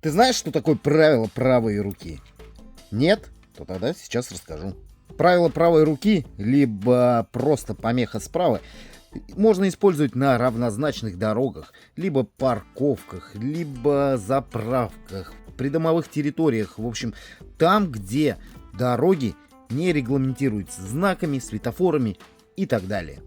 Ты знаешь, что такое правило правой руки? Нет? То тогда сейчас расскажу. Правило правой руки, либо просто помеха справа, можно использовать на равнозначных дорогах, либо парковках, либо заправках, придомовых территориях. В общем, там, где дороги не регламентируются знаками, светофорами и так далее.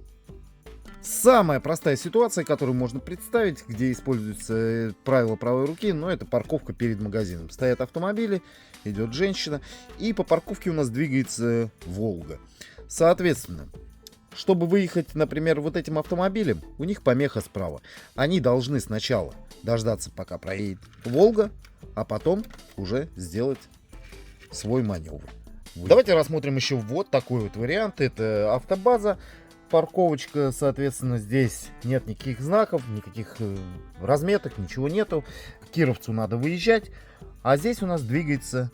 Самая простая ситуация, которую можно представить, где используется правило правой руки, но это парковка перед магазином. Стоят автомобили, идет женщина, и по парковке у нас двигается Волга. Соответственно, чтобы выехать, например, вот этим автомобилем, у них помеха справа. Они должны сначала дождаться, пока проедет Волга, а потом уже сделать свой маневр. Давайте рассмотрим еще вот такой вот вариант. Это автобаза. Парковочка, соответственно, здесь нет никаких знаков, никаких разметок, ничего нету. К Кировцу надо выезжать, а здесь у нас двигается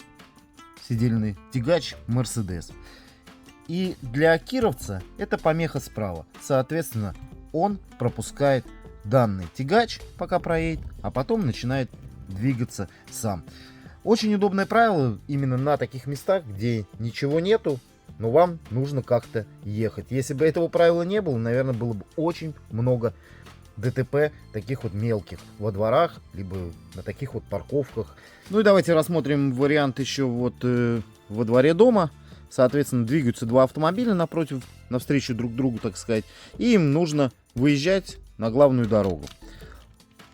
сидельный тягач Mercedes. И для кировца это помеха справа. Соответственно, он пропускает данный тягач, пока проедет, а потом начинает двигаться сам. Очень удобное правило именно на таких местах, где ничего нету, но вам нужно как-то ехать. Если бы этого правила не было, наверное, было бы очень много ДТП, таких вот мелких, во дворах, либо на таких вот парковках. Ну и давайте рассмотрим вариант еще вот во дворе дома. Соответственно, двигаются два автомобиля напротив, навстречу друг другу, так сказать. И им нужно выезжать на главную дорогу.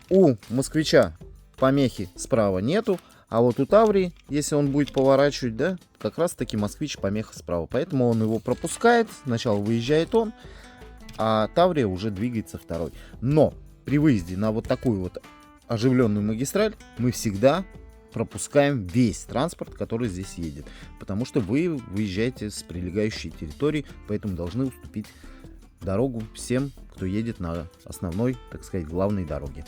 У москвича помехи справа нету. А вот у Таврии, если он будет поворачивать, да, как раз таки москвич помеха справа. Поэтому он его пропускает. Сначала выезжает он, а Таврия уже двигается второй. Но при выезде на вот такую вот оживленную магистраль мы всегда пропускаем весь транспорт, который здесь едет. Потому что вы выезжаете с прилегающей территории, поэтому должны уступить дорогу всем, кто едет на основной, так сказать, главной дороге.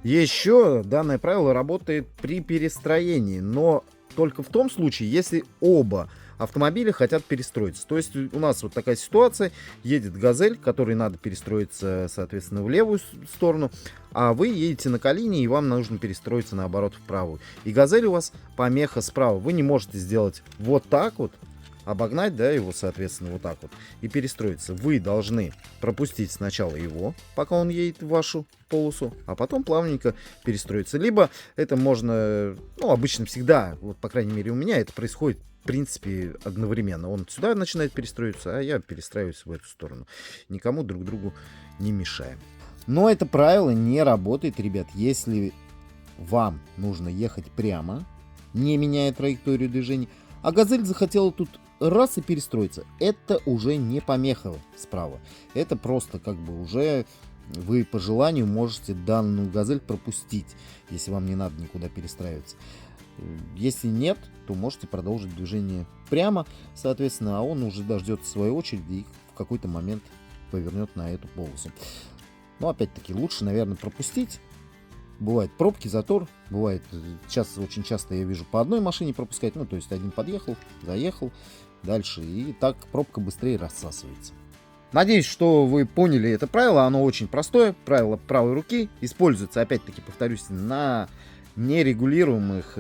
Еще данное правило работает при перестроении, но только в том случае, если оба автомобиля хотят перестроиться. То есть у нас вот такая ситуация, едет «Газель», которой надо перестроиться, соответственно, в левую сторону, а вы едете на Калине, и вам нужно перестроиться, наоборот, в правую. И «Газель» у вас помеха справа. Вы не можете сделать вот так вот, обогнать, да, его, соответственно, вот так вот, и перестроиться. Вы должны пропустить сначала его, пока он едет в вашу полосу, а потом плавненько перестроиться. Либо это можно, ну, обычно всегда, вот, по крайней мере, у меня это происходит, в принципе, одновременно. Он сюда начинает перестроиться, а я перестраиваюсь в эту сторону. Никому друг другу не мешаем. Но это правило не работает, ребят, если вам нужно ехать прямо, не меняя траекторию движения, а «Газель» захотела тут раз и перестроиться. Это уже не помеха справа. Это просто как бы уже вы по желанию можете данную «Газель» пропустить, если вам не надо никуда перестраиваться. Если нет, то можете продолжить движение прямо, соответственно, а он уже дождется своей очереди и в какой-то момент повернет на эту полосу. Но опять-таки лучше, наверное, пропустить. Бывает пробки, затор, бывает, сейчас очень часто я вижу по одной машине пропускать, ну, то есть один подъехал, заехал, дальше, и так пробка быстрее рассасывается. Надеюсь, что вы поняли это правило, оно очень простое, правило правой руки, используется, опять-таки, повторюсь, на нерегулируемых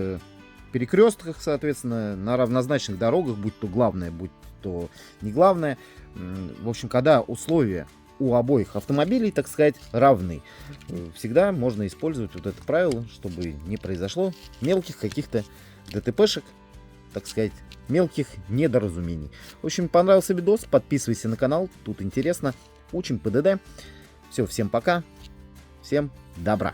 перекрестках, соответственно, на равнозначных дорогах, будь то главное, будь то не главное. В общем, когда условия у обоих автомобилей, так сказать, равны, всегда можно использовать вот это правило, чтобы не произошло мелких каких-то ДТПшек, так сказать, мелких недоразумений. В общем, понравился видос, подписывайся на канал, тут интересно, учим ПДД. Все, всем пока, всем добра.